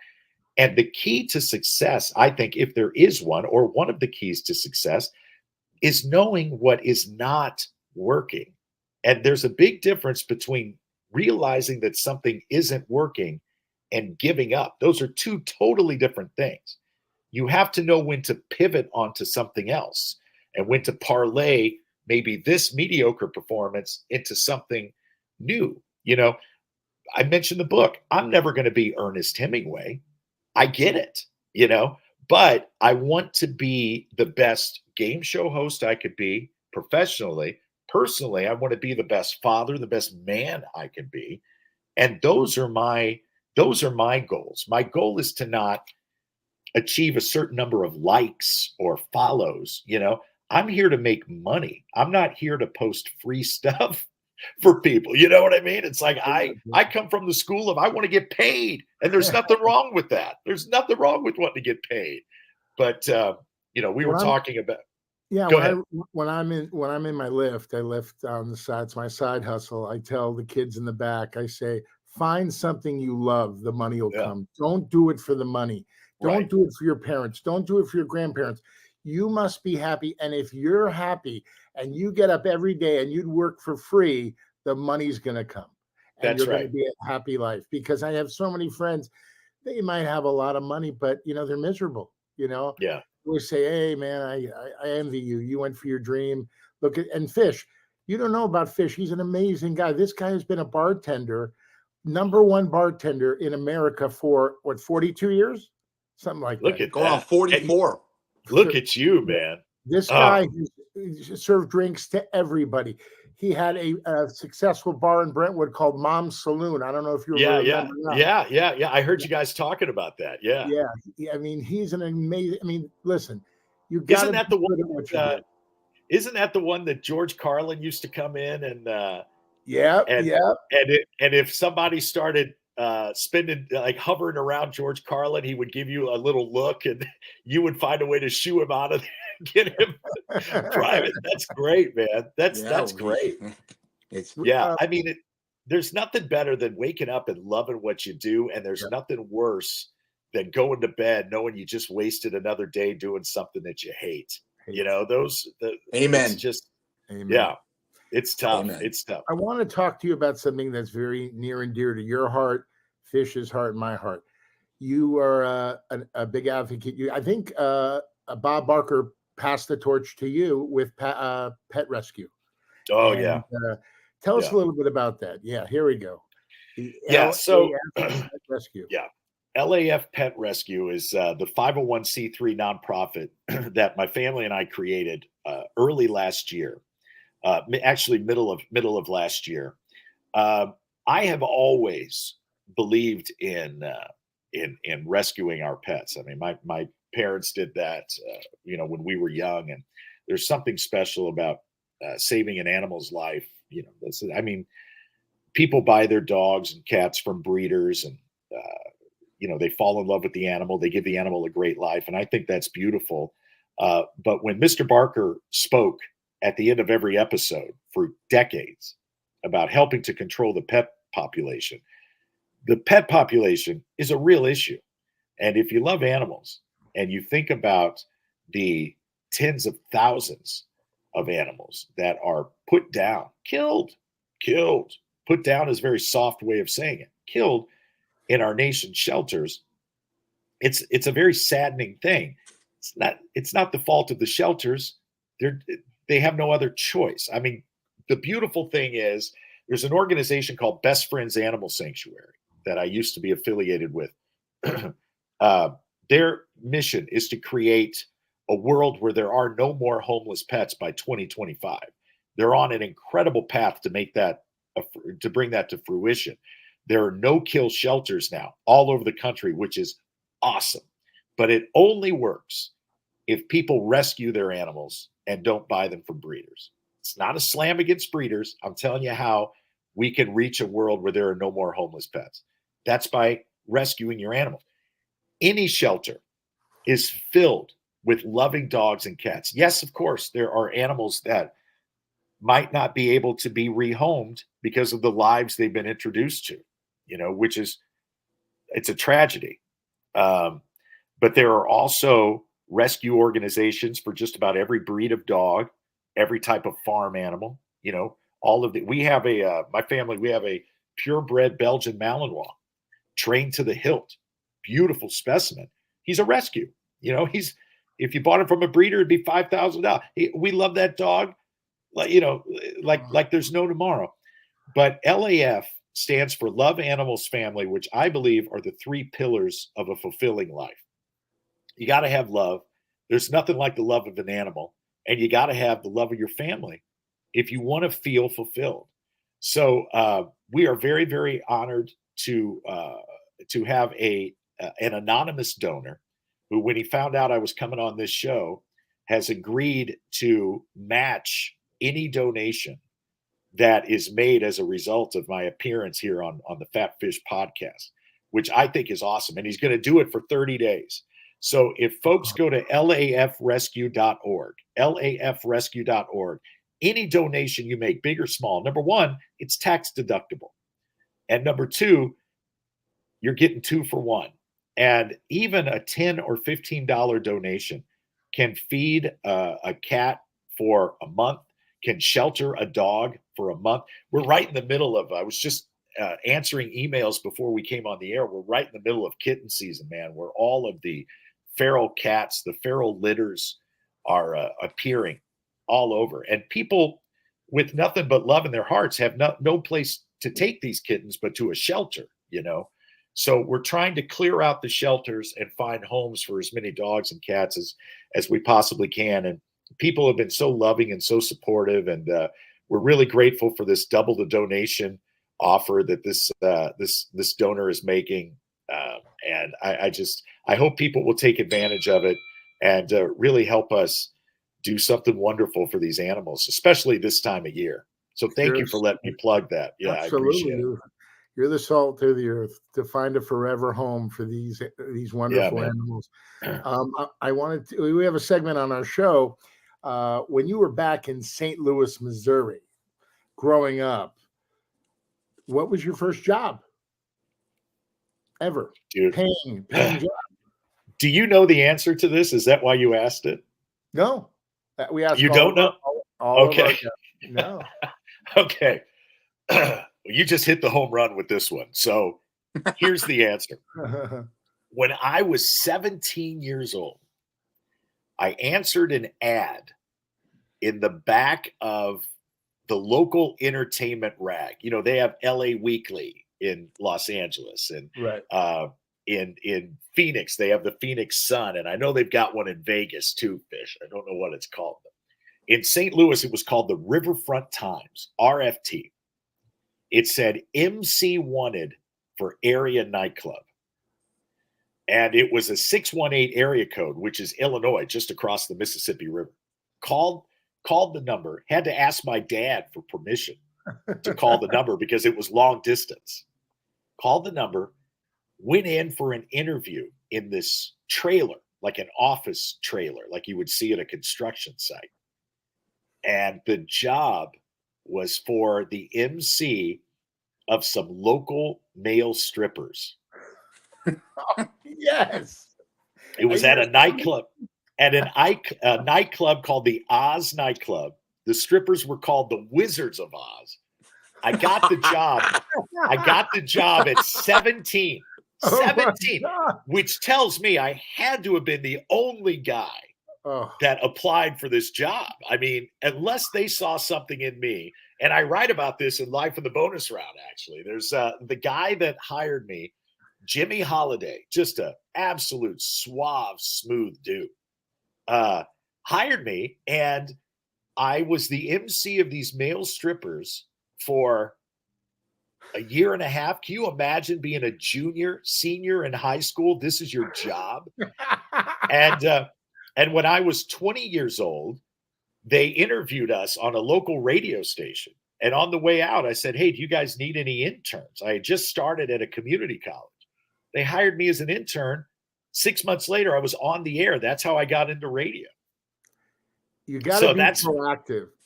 And the key to success, I think, if there is one, or one of the keys to success, is knowing what is not working. And there's a big difference between realizing that something isn't working and giving up. Those are two totally different things. You have to know when to pivot onto something else and when to parlay maybe this mediocre performance into something new. I mentioned the book. I'm never going to be Ernest Hemingway. I get it, but I want to be the best game show host I could be professionally. Personally, I want to be the best father, the best man I can be. And those are my goals. My goal is to not achieve a certain number of likes or follows. I'm here to make money. I'm not here to post free stuff for people. You know what I mean? It's like I come from the school of I want to get paid, and there's nothing wrong with that. There's nothing wrong with wanting to get paid. But we were talking about. Yeah, when I'm in my lift, I lift on the side. It's my side hustle. I tell the kids in the back, I say, find something you love. The money will come. Don't do it for the money. Don't do it for your parents. Don't do it for your grandparents. You must be happy. And if you're happy and you get up every day and you'd work for free, the money's going to come. And you're going to be a happy life. Because I have so many friends, they might have a lot of money, but, they're miserable, Yeah. We say, hey, man, I envy you. You went for your dream. Look at, and Fish, you don't know about Fish. He's an amazing guy. This guy has been a bartender, #1 bartender in America for, 42 years? Something like that. Look at going on 44. Look at you, man. This guy served drinks to everybody. He had a successful bar in Brentwood called Mom's Saloon. I don't know if you remember that. Yeah. I heard you guys talking about that. Yeah. I mean, he's an amazing. Listen, you got. Isn't that the one? Isn't that the one that George Carlin used to come in and? And if somebody started spending, like hovering around George Carlin, he would give you a little look, and you would find a way to shoo him out of there, get him private. That's great, man. That's great. I mean, there's nothing better than waking up and loving what you do, and there's nothing worse than going to bed knowing you just wasted another day doing something that you hate. Amen. Amen. It's tough. Amen. It's tough. I want to talk to you about something that's very near and dear to your heart, Fish's heart, and my heart. you are a big advocate. I think Bob Barker passed the torch to you with Pet Rescue. Oh, And, yeah. Tell us a little bit about that. Yeah, here we go. The So LAF Pet Rescue. Yeah. LAF Pet Rescue is the 501c3 nonprofit that my family and I created early last year, actually middle of last year. I have always believed in rescuing our pets. I mean, my parents did that, when we were young, and there's something special about saving an animal's life. People buy their dogs and cats from breeders, and they fall in love with the animal. They give the animal a great life, and I think that's beautiful. But when Mr. Barker spoke at the end of every episode for decades about helping to control the pet population is a real issue. And if you love animals and you think about the tens of thousands of animals that are put down, killed, put down is a very soft way of saying it, killed in our nation's shelters, it's a very saddening thing. It's not the fault of the shelters. They have no other choice. I mean, the beautiful thing is there's an organization called Best Friends Animal Sanctuary that I used to be affiliated with. Their mission is to create a world where there are no more homeless pets by 2025. They're on an incredible path to make that, to bring that to fruition. There are no-kill shelters now all over the country, which is awesome. But it only works if people rescue their animals and don't buy them from breeders. It's not a slam against breeders. I'm telling you how we can reach a world where there are no more homeless pets. That's by rescuing your animals. Any shelter is filled with loving dogs and cats. Yes, of course, there are animals that might not be able to be rehomed because of the lives they've been introduced to, it's a tragedy. But there are also rescue organizations for just about every breed of dog, every type of farm animal, we have my family, we have a purebred Belgian Malinois trained to the hilt, beautiful specimen. He's a rescue, if you bought him from a breeder, it'd be $5,000. We love that dog. Like there's no tomorrow. But LAF stands for Love Animals Family, which I believe are the three pillars of a fulfilling life. You got to have love. There's nothing like the love of an animal. And you got to have the love of your family if you want to feel fulfilled. So we are very, very honored to have an anonymous donor who, when he found out I was coming on this show, has agreed to match any donation that is made as a result of my appearance here on the Fat Fish podcast, which I think is awesome. And he's going to do it for 30 days. So if folks go to lafrescue.org, lafrescue.org, any donation you make, big or small, number one, it's tax deductible. And number two, you're getting 2 for 1. And even a $10 or $15 donation can feed a cat for a month, can shelter a dog for a month. We're right in the middle of, I was just answering emails before we came on the air. We're right in the middle of kitten season, man, where all of the feral cats, the feral litters are appearing all over. And people with nothing but love in their hearts have no place to take these kittens but to a shelter, So we're trying to clear out the shelters and find homes for as many dogs and cats as we possibly can. And people have been so loving and so supportive. And we're really grateful for this double the donation offer that this donor is making. And I hope people will take advantage of it and really help us do something wonderful for these animals, especially this time of year. So thank you for letting me plug that. Yeah, absolutely. I appreciate it. You're the salt to the earth to find a forever home for these wonderful animals. I wanted to. We have a segment on our show when you were back in St. Louis, Missouri, growing up. What was your first job ever? Dude. Paying job. Do you know the answer to this? Is that why you asked it? No, we asked. You don't know? Okay. No. Okay. You just hit the home run with this one. So here's the answer. when I was 17 years old, I answered an ad in the back of the local entertainment rag. You know, they have LA Weekly in Los Angeles, and Right. In Phoenix, they have the Phoenix Sun, and I know they've got one in Vegas too, Fish. I don't know what it's called. In St. Louis, it was called the Riverfront Times, RFT. It said MC wanted for area nightclub. And it was a 618 area code, which is Illinois, just across the Mississippi River. Called the number, had to ask my dad for permission to call the number because it was long distance. Called the number, went in for an interview in this trailer, like an office trailer, like you would see at a construction site. And the job was for the MC of some local male strippers. Yes. It was at a nightclub, a nightclub called the Oz nightclub. The strippers were called the Wizards of Oz. I got the job. I got the job at 17. 17, which tells me I had to have been the only guy that applied for this job. I mean, unless they saw something in me, and I write about this in Life in the Bonus Round, actually. There's the guy that hired me, Jimmy Holiday, just an absolute suave, smooth dude, hired me, and I was the MC of these male strippers for a year and a half. Can you imagine being a senior in high school? This is your job. And when I was 20 years old, they interviewed us on a local radio station. And on the way out, I said, hey, do you guys need any interns? I had just started at a community college. They hired me as an intern. 6 months later, I was on the air. That's how I got into radio. You got to be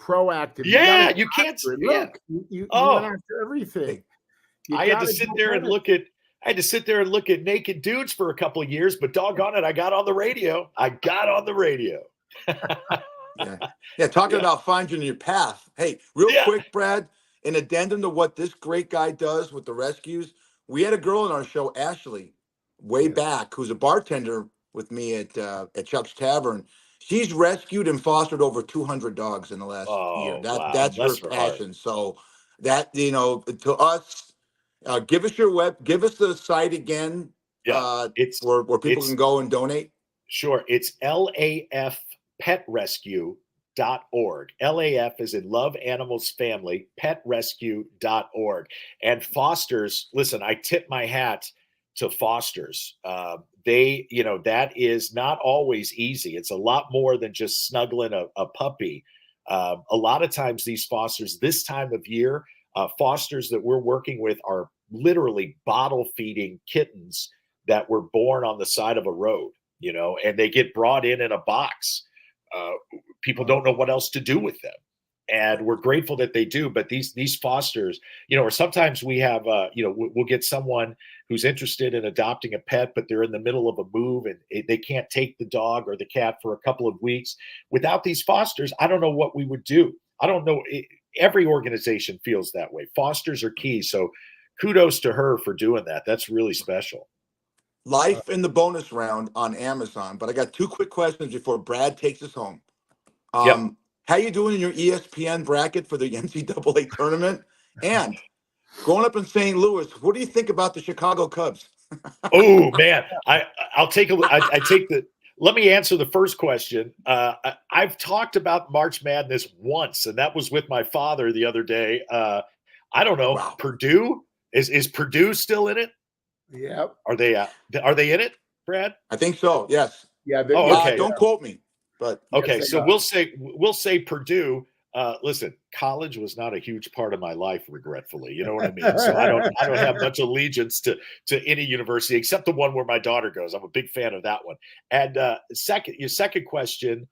proactive. Yeah, you can't. Look, you went after everything. I had to sit there and look at naked dudes for a couple of years, but doggone it, I got on the radio. Yeah, talking about finding your path. Hey, quick, Brad, in addendum to what this great guy does with the rescues, we had a girl in our show, Ashley, way back, who's a bartender with me at Chuck's Tavern. She's rescued and fostered over 200 dogs in the last year. That's her passion. So that, to us, give us the site again. Yeah, where people can go and donate. Sure. It's LAFpetrescue.org. LAF is in Love Animals Family, petrescue.org. And fosters, listen, I tip my hat to fosters. That is not always easy. It's a lot more than just snuggling a puppy. A lot of times these fosters, this time of year, fosters that we're working with are literally bottle feeding kittens that were born on the side of a road, and they get brought in a box. People don't know what else to do with them. And we're grateful that they do. But these fosters, or sometimes we have, we'll get someone who's interested in adopting a pet, but they're in the middle of a move and they can't take the dog or the cat for a couple of weeks. Without these fosters, I don't know what we would do. I don't know. Every organization feels that way. Fosters are key. So kudos to her for doing that. That's really special. Life in the Bonus Round on Amazon. But I got two quick questions before Brad takes us home. How you doing in your ESPN bracket for the NCAA tournament? And growing up in St. Louis, what do you think about the Chicago Cubs? Oh man, I'll take a look. Let me answer the first question. I've talked about March Madness once, and that was with my father the other day. I don't know. Wow. Purdue is Purdue still in it? Yeah. Are they in it, Brad? I think so. Yes. Yeah. Okay. Don't quote me. But okay, so we'll say Purdue. Listen, college was not a huge part of my life, regretfully. You know what I mean? So I don't have much allegiance to any university except the one where my daughter goes. I'm a big fan of that one. And your second question,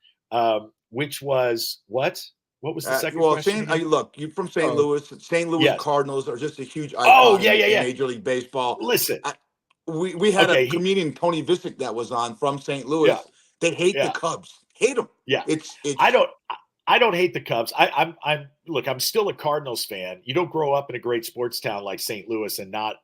which was what? What was the second question? Look, you're from St. Louis. St. Louis Cardinals are just a huge icon in Major League Baseball. Listen, we had a comedian, Tony Visick, that was on from St. Louis. Yeah. They hate the Cubs. Hate them. Yeah, I don't hate the Cubs. I'm still a Cardinals fan. You don't grow up in a great sports town like St. Louis and not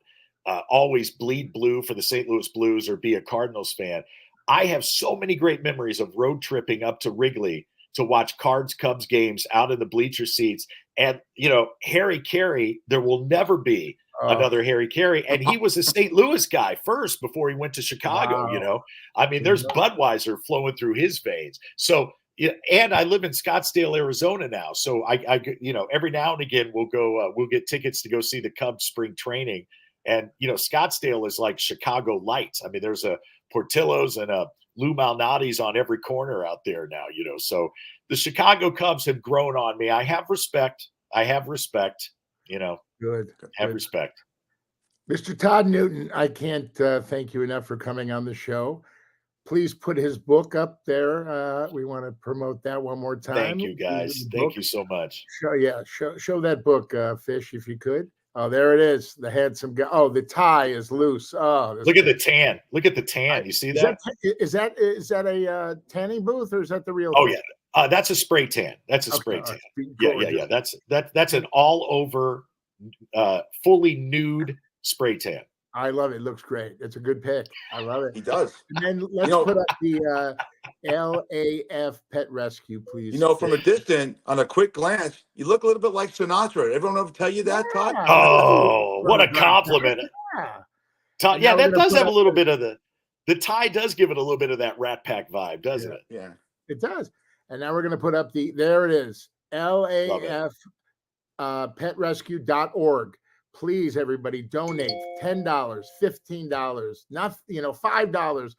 always bleed blue for the St. Louis Blues or be a Cardinals fan. I have so many great memories of road tripping up to Wrigley to watch Cards-Cubs games out in the bleacher seats. And, Harry Carey, there will never be another Harry Carey. And he was a St. Louis guy first before he went to Chicago, Wow. There's Budweiser flowing through his veins. So, and I live in Scottsdale, Arizona now. So I every now and again we'll get tickets to go see the Cubs spring training. And, Scottsdale is like Chicago lights. I mean, there's a Portillo's and a Lou Malnati's on every corner out there now, So the Chicago Cubs have grown on me. I have respect. Good. Have respect. Mr. Todd Newton, I can't thank you enough for coming on the show. Please put his book up there. We want to promote that one more time. Thank you, guys. Thank you so much. Show that book, Fish, if you could. Oh, there it is. The handsome guy. Oh, the tie is loose. Oh, look at the tan. Look at the tan. You see that? Is that a tanning booth or is that the real? Oh, yeah. That's a spray tan. That's a spray tan. Yeah. That's an all over, fully nude spray tan. I love it. It looks great. It's a good pick. I love it. He does. And then let's put up the LAF Pet Rescue, please. From a distance, on a quick glance, you look a little bit like Sinatra. Everyone ever tell you that, Todd? Oh, what a compliment. Todd, that does have a little bit of the tie does give it a little bit of that Rat Pack vibe, doesn't it? Yeah. It does. And now we're going to put up there it is, LAF petrescue.org. Please, everybody, donate $10, $15, not $5.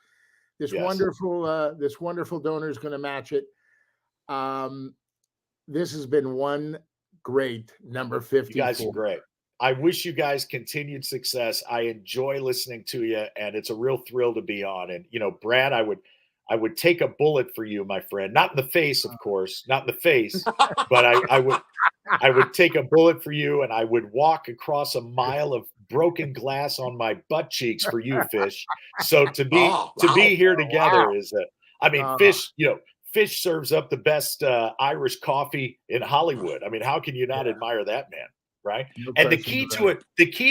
This wonderful donor is going to match it. This has been one great number 54. You guys are great. I wish you guys continued success. I enjoy listening to you, and it's a real thrill to be on. And Brad, I would take a bullet for you, my friend. Not in the face, of course, not in the face, but I would take a bullet for you, and I would walk across a mile of broken glass on my butt cheeks for you, Fish. So to be here together is Fish. Fish serves up the best Irish coffee in Hollywood. I mean, how can you not admire that man, right? No, and the key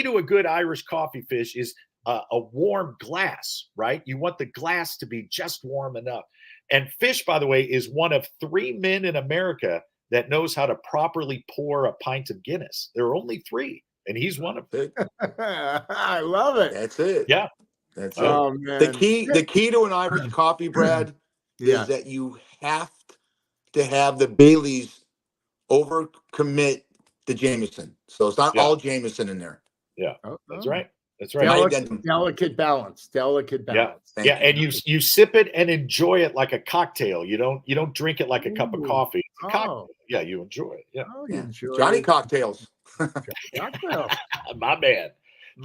to a good Irish coffee, Fish, is a warm glass, right? You want the glass to be just warm enough. And Fish, by the way, is one of 3 men in America that knows how to properly pour a pint of Guinness. There are only 3, and he's one of them. I love it. That's it. Yeah. That's it. Man. The key to an Irish coffee, Brad, is that you have to have the Baileys overcommit the Jameson. So it's not all Jameson in there. Yeah. That's right. That's right. Delicate balance. Yeah. And you sip it and enjoy it like a cocktail. You don't drink it like a cup of coffee. It's a cocktail. Yeah, you enjoy it. Yeah. Johnny Cocktails. My man.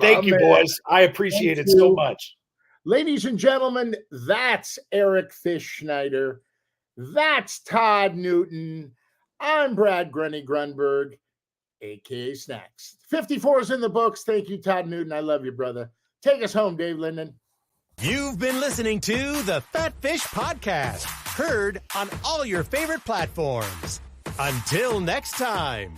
Thank you, boys. I appreciate it so much. Ladies and gentlemen, that's Eric Fish Schneider. That's Todd Newton. I'm Brad Grunny Grunberg, a.k.a. Snacks. 54 is in the books. Thank you, Todd Newton. I love you, brother. Take us home, Dave Linden. You've been listening to the Fat Fish Podcast, heard on all your favorite platforms. Until next time.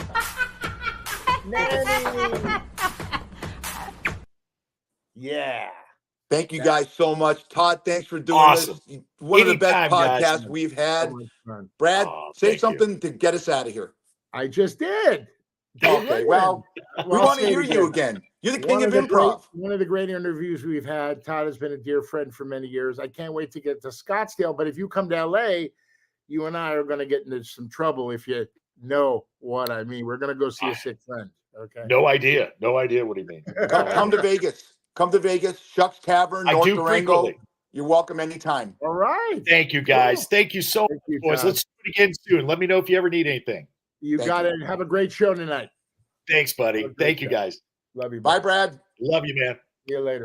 Yeah. Thank you guys so much. Todd, thanks for doing this. One of the best podcasts we've had. Brad, say something to get us out of here. I just did. Okay, well, we want to hear you again. You're the king of improv. One of the great interviews we've had. Todd has been a dear friend for many years. I can't wait to get to Scottsdale, but if you come to LA, you and I are going to get into some trouble if you know what I mean. We're going to go see a sick friend. Okay. No idea what he means. Come to Vegas. Come to Vegas. Shucks Tavern, North Durango. You're welcome anytime. All right. Thank you, guys. Cool. Thank you so much, boys. Let's do it again soon. Let me know if you ever need anything. You got it. Have a great show tonight. Thanks, buddy. Thank you, guys. Love you. Bye, Brad. Love you, man. See you later.